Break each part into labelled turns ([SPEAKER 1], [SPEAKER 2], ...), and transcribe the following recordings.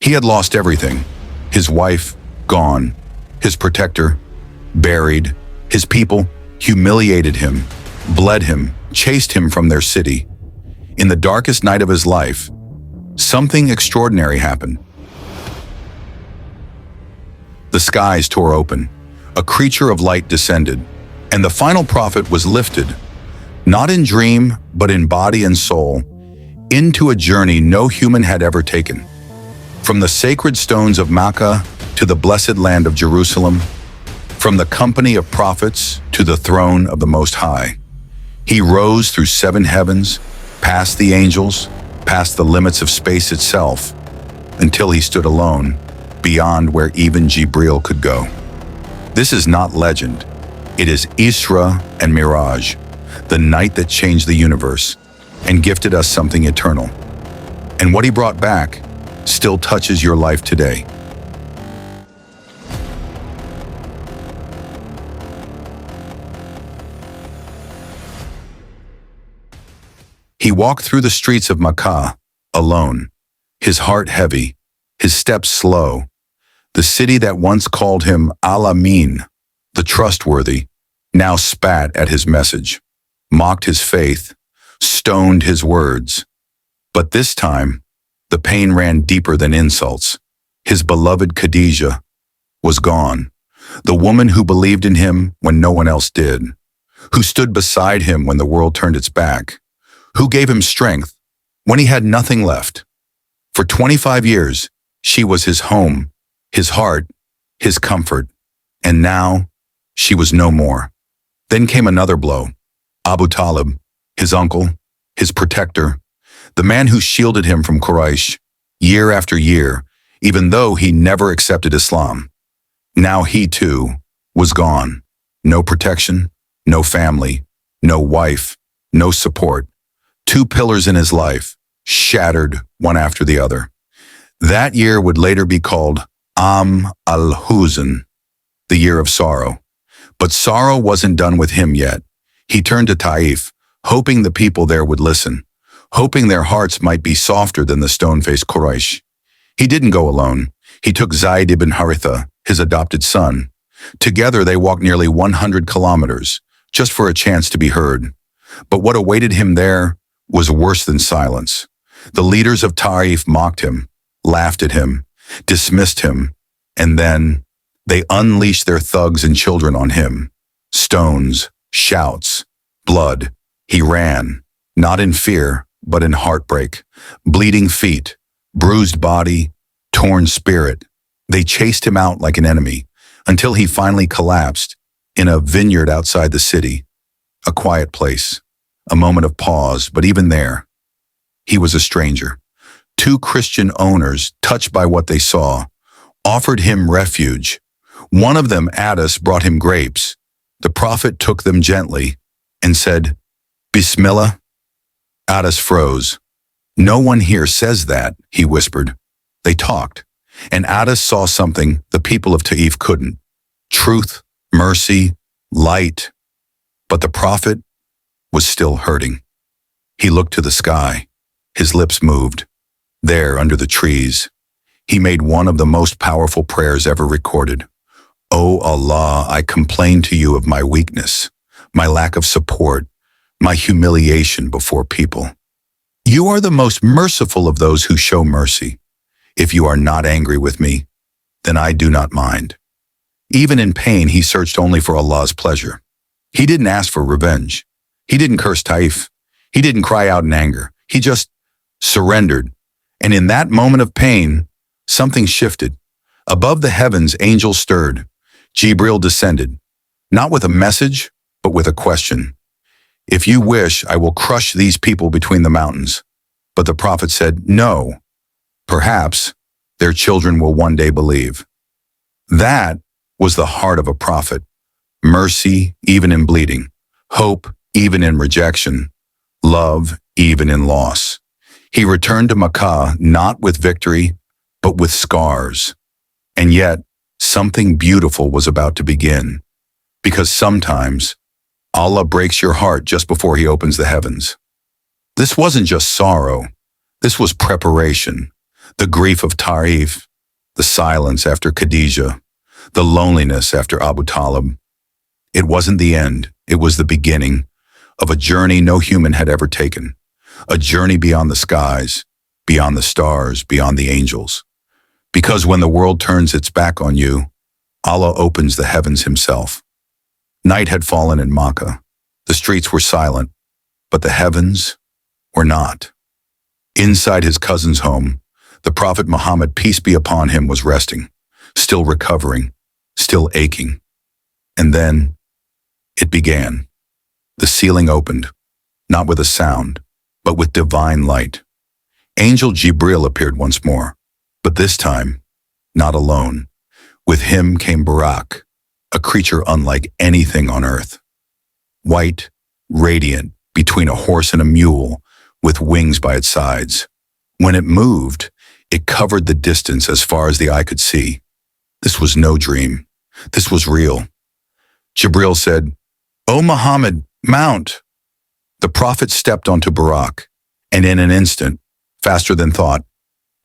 [SPEAKER 1] He had lost everything. His wife, gone. His protector, buried. His people humiliated him, bled him, chased him from their city. In the darkest night of his life, something extraordinary happened. The skies tore open. A creature of light descended, and the final prophet was lifted, not in dream, but in body and soul, into a journey no human had ever taken. From the sacred stones of Makkah to the blessed land of Jerusalem, from the company of prophets to the throne of the Most High. He rose through 7 heavens, past the angels, past the limits of space itself, until he stood alone, beyond where even Jibril could go. This is not legend. It is Isra and Miraj, the night that changed the universe and gifted us something eternal. And what he brought back still touches your life today. He walked through the streets of Makkah alone, his heart heavy, his steps slow. The city that once called him Al-Amin, the trustworthy, now spat at his message, mocked his faith, stoned his words. But this time, the pain ran deeper than insults. His beloved Khadijah was gone, the woman who believed in him when no one else did, who stood beside him when the world turned its back, who gave him strength when he had nothing left. For 25 years, she was his home, his heart, his comfort, and now she was no more. Then came another blow. Abu Talib, his uncle, his protector, the man who shielded him from Quraysh year after year, even though he never accepted Islam. Now he too was gone. No protection, no family, no wife, no support. 2 pillars in his life, shattered one after the other. That year would later be called al-Huzn, the year of sorrow. But sorrow wasn't done with him yet. He turned to Taif, hoping the people there would listen, hoping their hearts might be softer than the stone-faced Quraysh. He didn't go alone. He took Zayd ibn Haritha, his adopted son. Together they walked nearly 100 kilometers, just for a chance to be heard. But what awaited him there was worse than silence. The leaders of Taif mocked him, laughed at him, dismissed him, and then they unleashed their thugs and children on him. Stones, shouts, blood. He ran, not in fear, but in heartbreak. Bleeding feet, bruised body, torn spirit. They chased him out like an enemy, until he finally collapsed in a vineyard outside the city. A quiet place, a moment of pause, but even there, he was a stranger. 2 Christian owners, touched by what they saw, offered him refuge. One of them, Addis, brought him grapes. The prophet took them gently and said, "Bismillah." Addis froze. "No one here says that," he whispered. They talked, and Addis saw something the people of Taif couldn't. Truth, mercy, light. But the prophet was still hurting. He looked to the sky. His lips moved. There, under the trees, he made one of the most powerful prayers ever recorded. "O Allah, I complain to you of my weakness, my lack of support, my humiliation before people. You are the most merciful of those who show mercy. If you are not angry with me, then I do not mind." Even in pain, he searched only for Allah's pleasure. He didn't ask for revenge. He didn't curse Taif. He didn't cry out in anger. He just surrendered. And in that moment of pain, something shifted. Above the heavens, angels stirred. Jibril descended, not with a message, but with a question. "If you wish, I will crush these people between the mountains." But the prophet said, "No. Perhaps their children will one day believe." That was the heart of a prophet. Mercy, even in bleeding. Hope, even in rejection. Love, even in loss. He returned to Makkah not with victory, but with scars. And yet, something beautiful was about to begin. Because sometimes, Allah breaks your heart just before He opens the heavens. This wasn't just sorrow. This was preparation. The grief of Tarif, the silence after Khadijah, the loneliness after Abu Talib. It wasn't the end, it was the beginning of a journey no human had ever taken. A journey beyond the skies, beyond the stars, beyond the angels. Because when the world turns its back on you, Allah opens the heavens himself. Night had fallen in Makkah. The streets were silent, but the heavens were not. Inside his cousin's home, the Prophet Muhammad, peace be upon him, was resting, still recovering, still aching. And then it began. The ceiling opened, not with a sound, but with divine light. Angel Jibril appeared once more, but this time, not alone. With him came Barak, a creature unlike anything on earth. White, radiant, between a horse and a mule, with wings by its sides. When it moved, it covered the distance as far as the eye could see. This was no dream. This was real. Jibril said, "O Muhammad, mount." The prophet stepped onto Barak, and in an instant, faster than thought,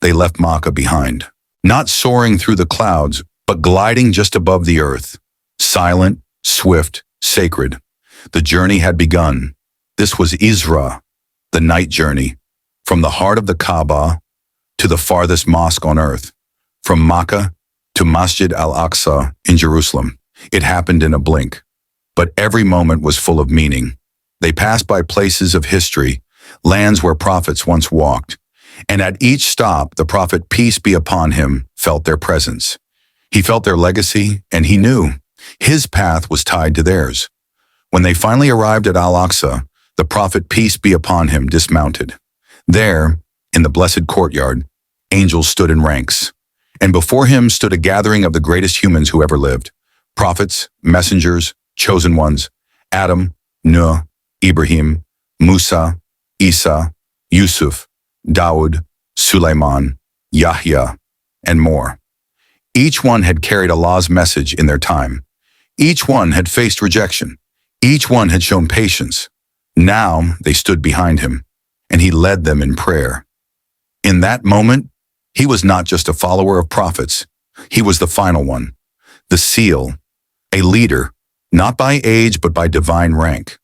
[SPEAKER 1] they left Makkah behind. Not soaring through the clouds, but gliding just above the earth. Silent, swift, sacred. The journey had begun. This was Isra, the night journey, from the heart of the Kaaba to the farthest mosque on earth, from Makkah to Masjid al-Aqsa in Jerusalem. It happened in a blink, but every moment was full of meaning. They passed by places of history, lands where prophets once walked, and at each stop, the prophet, peace be upon him, felt their presence. He felt their legacy, and he knew his path was tied to theirs. When they finally arrived at Al-Aqsa, the prophet, peace be upon him, dismounted. There, in the blessed courtyard, angels stood in ranks, and before him stood a gathering of the greatest humans who ever lived. Prophets, messengers, chosen ones, Adam, Nuh, Ibrahim, Musa, Isa, Yusuf, Dawood, Sulaiman, Yahya, and more. Each one had carried Allah's message in their time. Each one had faced rejection. Each one had shown patience. Now they stood behind him, and he led them in prayer. In that moment, he was not just a follower of prophets. He was the final one, the seal, a leader, not by age but by divine rank.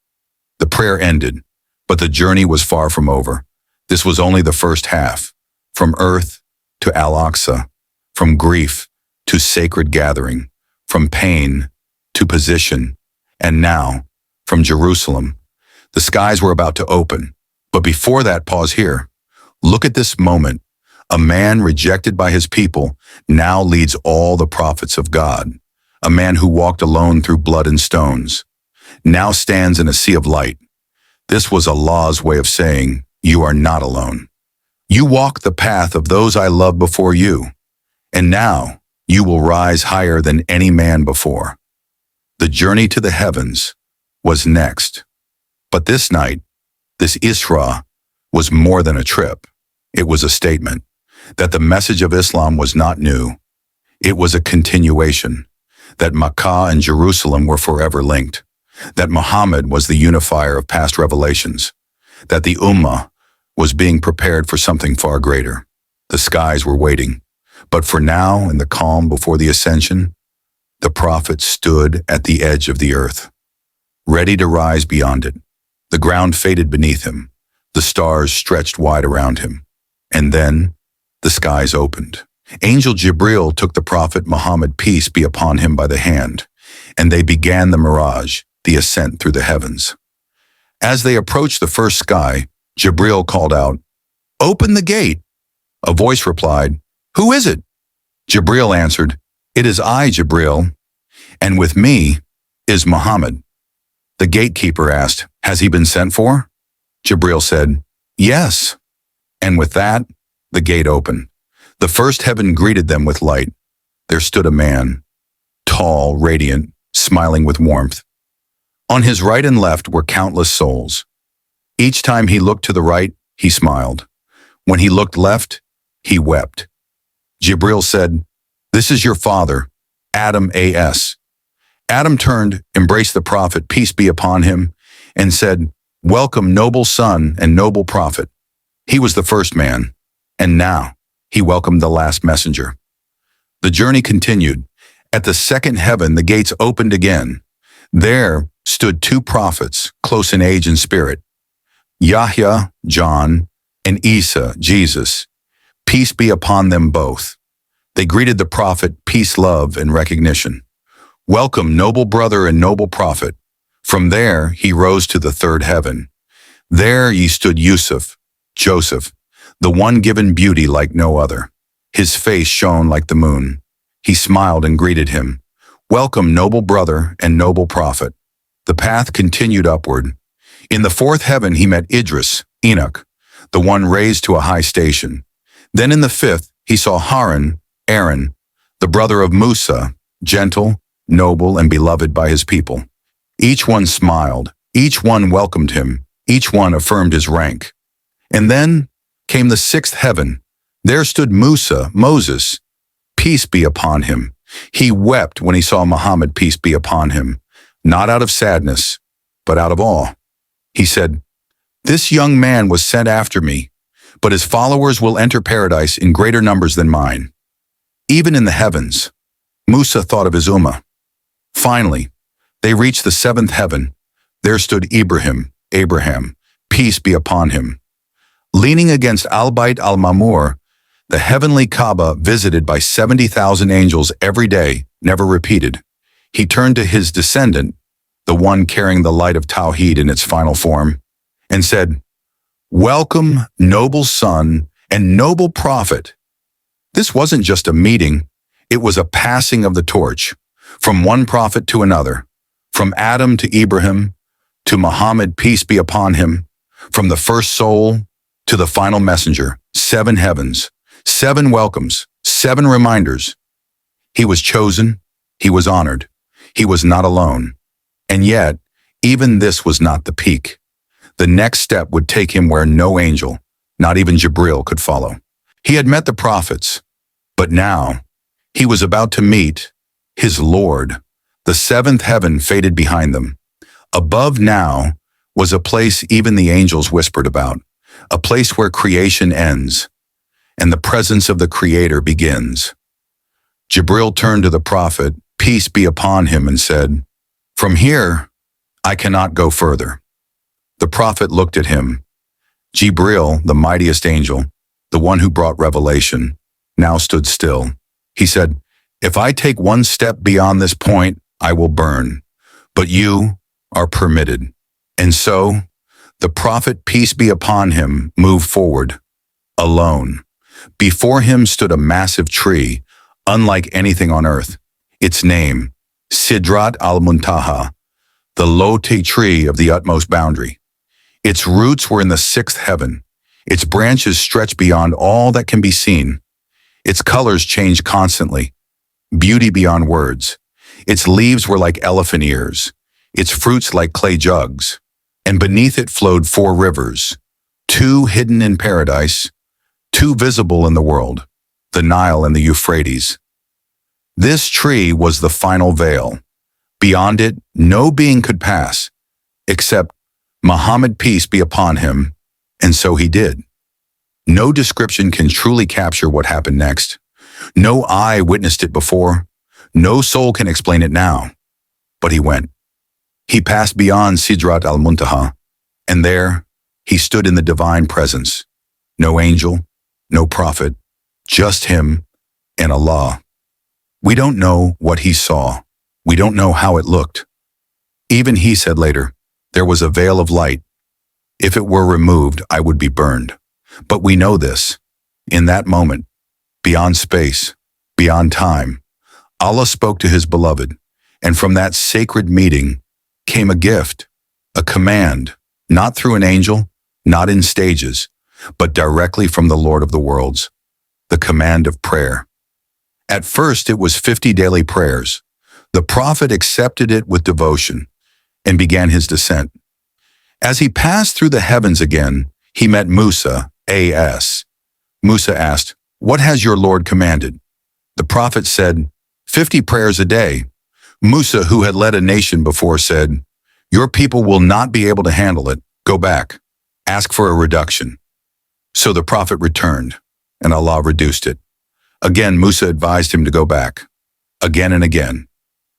[SPEAKER 1] The prayer ended, but the journey was far from over. This was only the first half, from earth to Al-Aqsa, from grief to sacred gathering, from pain to position, and now, from Jerusalem. The skies were about to open, but before that, pause here. Look at this moment. A man rejected by his people now leads all the prophets of God. A man who walked alone through blood and stones now stands in a sea of light. This was Allah's way of saying, you are not alone. You walk the path of those I love before you, and now you will rise higher than any man before. The journey to the heavens was next. But this night, this Isra, was more than a trip. It was a statement that the message of Islam was not new. It was a continuation, that Makkah and Jerusalem were forever linked, that Muhammad was the unifier of past revelations, that the Ummah was being prepared for something far greater. The skies were waiting, but for now, in the calm before the ascension, the prophet stood at the edge of the earth, ready to rise beyond it. The ground faded beneath him, the stars stretched wide around him, and then the skies opened. Angel Jibril took the Prophet Muhammad, peace be upon him, by the hand, and they began the Miraj, the ascent through the heavens. As they approached the first sky, Jibril called out, "Open the gate." A voice replied, "Who is it?" Jibril answered, "It is I, Jibril, and with me is Muhammad." The gatekeeper asked, "Has he been sent for?" Jibril said, "Yes." And with that, the gate opened. The first heaven greeted them with light. There stood a man, tall, radiant, smiling with warmth. On his right and left were countless souls. Each time he looked to the right, he smiled. When he looked left, he wept. Jibril said, "This is your father, Adam A.S." Adam turned, embraced the prophet, peace be upon him, and said, "Welcome, noble son and noble prophet." He was the first man, and now He welcomed the last messenger. The journey continued. At the second heaven, the gates opened again. There stood two prophets, close in age and spirit, Yahya, John, and Isa, Jesus. Peace be upon them both. They greeted the prophet, peace, love, and recognition. Welcome, noble brother and noble prophet. From there, he rose to the third heaven. There ye stood Yusuf, Joseph, the one given beauty like no other. His face shone like the moon. He smiled and greeted him. Welcome, noble brother and noble prophet. The path continued upward. In the fourth heaven, he met Idris, Enoch, the one raised to a high station. Then in the fifth, he saw Harun, Aaron, the brother of Musa, gentle, noble, and beloved by his people. Each one smiled, each one welcomed him, each one affirmed his rank. And then came the sixth heaven. There stood Musa, Moses. Peace be upon him. He wept when he saw Muhammad, peace be upon him, not out of sadness, but out of awe. He said, "This young man was sent after me, but his followers will enter paradise in greater numbers than mine." Even in the heavens, Musa thought of his ummah. Finally, they reached the seventh heaven. There stood Abraham, peace be upon him. Leaning against Al-Bayt al-Mamur, the heavenly Kaaba visited by 70,000 angels every day, never repeated. He turned to his descendant, the one carrying the light of Tawheed in its final form, and said, "Welcome, noble son and noble prophet." This wasn't just a meeting, it was a passing of the torch, from one prophet to another, from Adam to Ibrahim, to Muhammad, peace be upon him, from the first soul to the final messenger, 7 heavens, 7 welcomes, 7 reminders. He was chosen, he was honored, he was not alone. And yet, even this was not the peak. The next step would take him where no angel, not even Jibril, could follow. He had met the prophets, but now he was about to meet his Lord. The 7th heaven faded behind them. Above now was a place even the angels whispered about, a place where creation ends and the presence of the Creator begins. Jibril turned to the prophet, peace be upon him, and said, "From here, I cannot go further." The prophet looked at him. Jibril, the mightiest angel, the one who brought revelation, now stood still. He said, "If I take one step beyond this point, I will burn, but you are permitted." And so, the prophet, peace be upon him, moved forward, alone. Before him stood a massive tree, unlike anything on earth. Its name, Sidrat al-Muntaha, the Lote tree of the utmost boundary. Its roots were in the 6th heaven. Its branches stretched beyond all that can be seen. Its colors changed constantly, beauty beyond words. Its leaves were like elephant ears, its fruits like clay jugs, and beneath it flowed 4 rivers, 2 hidden in paradise, 2 visible in the world, the Nile and the Euphrates. This tree was the final veil. Beyond it, no being could pass, except Muhammad, peace be upon him, and so he did. No description can truly capture what happened next. No eye witnessed it before. No soul can explain it now. But he went. He passed beyond Sidrat al-Muntaha, and there he stood in the divine presence. No angel, no prophet, just him and Allah. We don't know what he saw. We don't know how it looked. Even he said later, there was a veil of light. If it were removed, I would be burned. But we know this. In that moment, beyond space, beyond time, Allah spoke to his beloved, and from that sacred meeting came a gift, a command, not through an angel, not in stages, but directly from the Lord of the worlds, the command of prayer. At first, it was 50 daily prayers. The prophet accepted it with devotion and began his descent. As he passed through the heavens again, he met Musa, A.S. Musa asked, "What has your Lord commanded?" The prophet said, 50 prayers a day. Musa, who had led a nation before, said, "Your people will not be able to handle it. Go back. Ask for a reduction." So the prophet returned and Allah reduced it. Again, Musa advised him to go back. Again and again.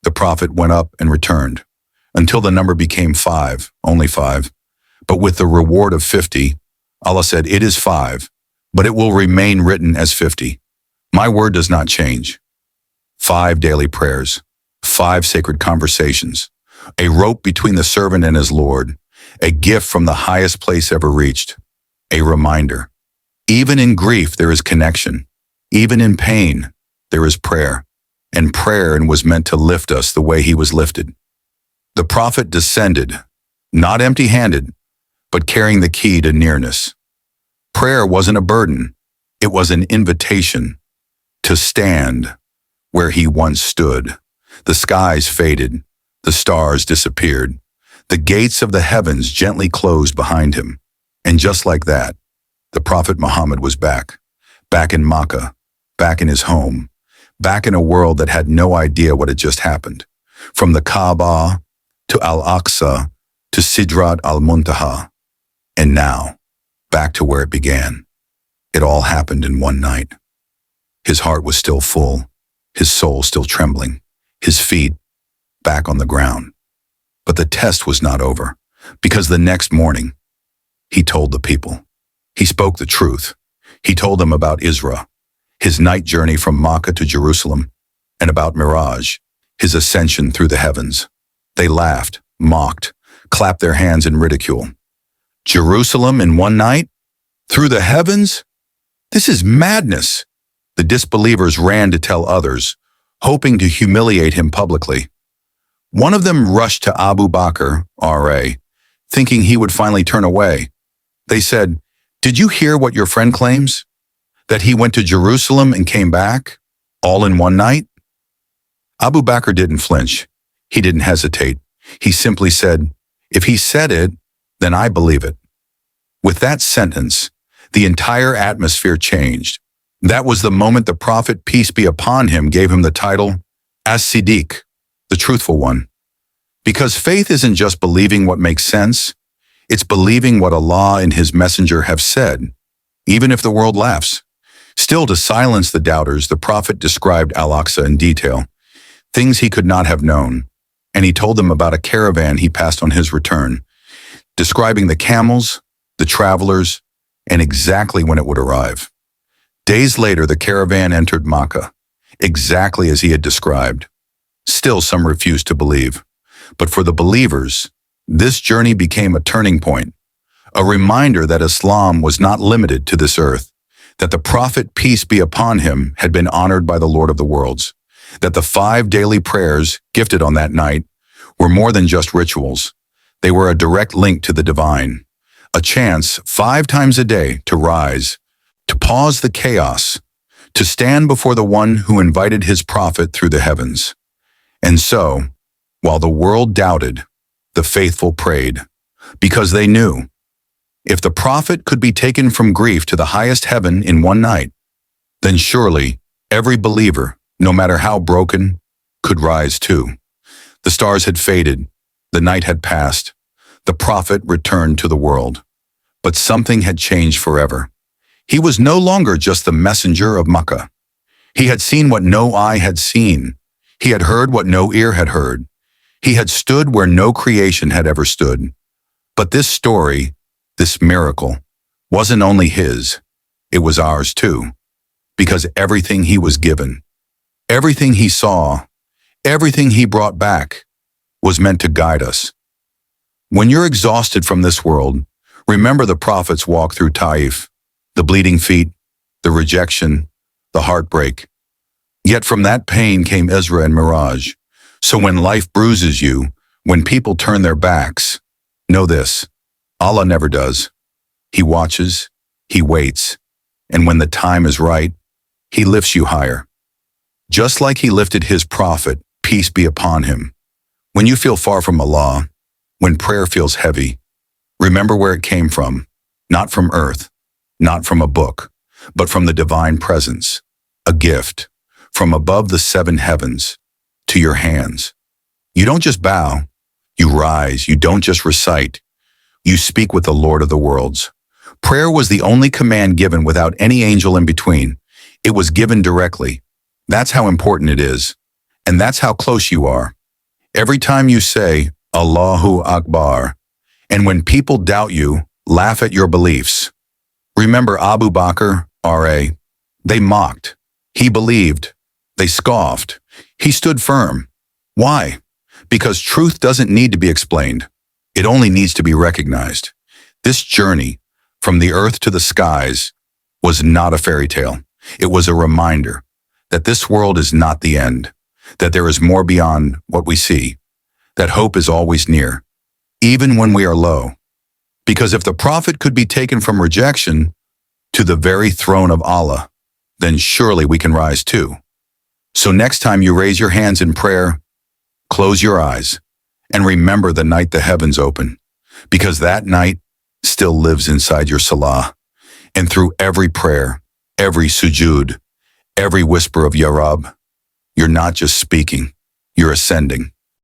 [SPEAKER 1] The Prophet went up and returned, until the number became 5, only 5. But with the reward of 50, Allah said, "It is 5, but it will remain written as 50. My word does not change." 5 daily prayers, 5 sacred conversations, a rope between the servant and his Lord, a gift from the highest place ever reached, a reminder. Even in grief there is connection. Even in pain there is prayer, and prayer was meant to lift us the way he was lifted. The Prophet descended, not empty-handed, but carrying the key to nearness. Prayer wasn't a burden, it was an invitation to stand where he once stood. The skies faded, the stars disappeared, the gates of the heavens gently closed behind him. And just like that, the Prophet Muhammad was back in Makkah, back in his home, back in a world that had no idea what had just happened. From the Kaaba to Al-Aqsa to Sidrat al-Muntaha. And now, back to where it began. It all happened in one night. His heart was still full, his soul still trembling, his feet back on the ground. But the test was not over, because the next morning, he told the people. He spoke the truth. He told them about Isra, his night journey from Makkah to Jerusalem, and about Miraj, his ascension through the heavens. They laughed, mocked, clapped their hands in ridicule. Jerusalem in one night? Through the heavens? This is madness. The disbelievers ran to tell others, hoping to humiliate him publicly. One of them rushed to Abu Bakr, R.A., thinking he would finally turn away. They said, "Did you hear what your friend claims? That he went to Jerusalem and came back, all in one night?" Abu Bakr didn't flinch. He didn't hesitate. He simply said, "If he said it, then I believe it." With that sentence, the entire atmosphere changed. That was the moment the Prophet, peace be upon him, gave him the title As-Siddiq, the truthful one. Because faith isn't just believing what makes sense, it's believing what Allah and his messenger have said, even if the world laughs. Still, to silence the doubters, the Prophet described Al-Aqsa in detail, things he could not have known, and he told them about a caravan he passed on his return, describing the camels, the travelers, and exactly when it would arrive. Days later, the caravan entered Makkah, exactly as he had described. Still, some refused to believe. But for the believers, this journey became a turning point, a reminder that Islam was not limited to this earth, that the Prophet, peace be upon him, had been honored by the Lord of the worlds, that the 5 daily prayers gifted on that night were more than just rituals. They were a direct link to the divine, a chance 5 times a day to rise, to pause the chaos, to stand before the one who invited his prophet through the heavens. And so, while the world doubted, the faithful prayed, because they knew, if the prophet could be taken from grief to the highest heaven in one night, then surely every believer, no matter how broken, could rise too. The stars had faded, the night had passed, the prophet returned to the world. But something had changed forever. He was no longer just the messenger of Makkah. He had seen what no eye had seen. He had heard what no ear had heard. He had stood where no creation had ever stood. But this story, this miracle, wasn't only his, it was ours too. Because everything he was given, everything he saw, everything he brought back, was meant to guide us. When you're exhausted from this world, remember the Prophet's walk through Taif, the bleeding feet, the rejection, the heartbreak. Yet from that pain came Isra and Miraj. So when life bruises you, when people turn their backs, know this, Allah never does. He watches, he waits, and when the time is right, he lifts you higher. Just like he lifted his prophet, peace be upon him. When you feel far from Allah, when prayer feels heavy, remember where it came from, not from earth, not from a book, but from the divine presence, a gift, from above the 7 heavens, to your hands. You don't just bow, you rise, you don't just recite, you speak with the Lord of the worlds. Prayer was the only command given without any angel in between. It was given directly. That's how important it is. And that's how close you are. Every time you say, Allahu Akbar, and when people doubt you, laugh at your beliefs. Remember Abu Bakr, R.A. They mocked. He believed. They scoffed. He stood firm. Why? Because truth doesn't need to be explained. It only needs to be recognized. This journey, from the earth to the skies, was not a fairy tale. It was a reminder that this world is not the end, that there is more beyond what we see, that hope is always near, even when we are low. Because if the prophet could be taken from rejection to the very throne of Allah, then surely we can rise too. So next time you raise your hands in prayer, close your eyes and remember the night the heavens open, because that night still lives inside your Salah. And through every prayer, every sujood, every whisper of Ya Rab, you're not just speaking, you're ascending.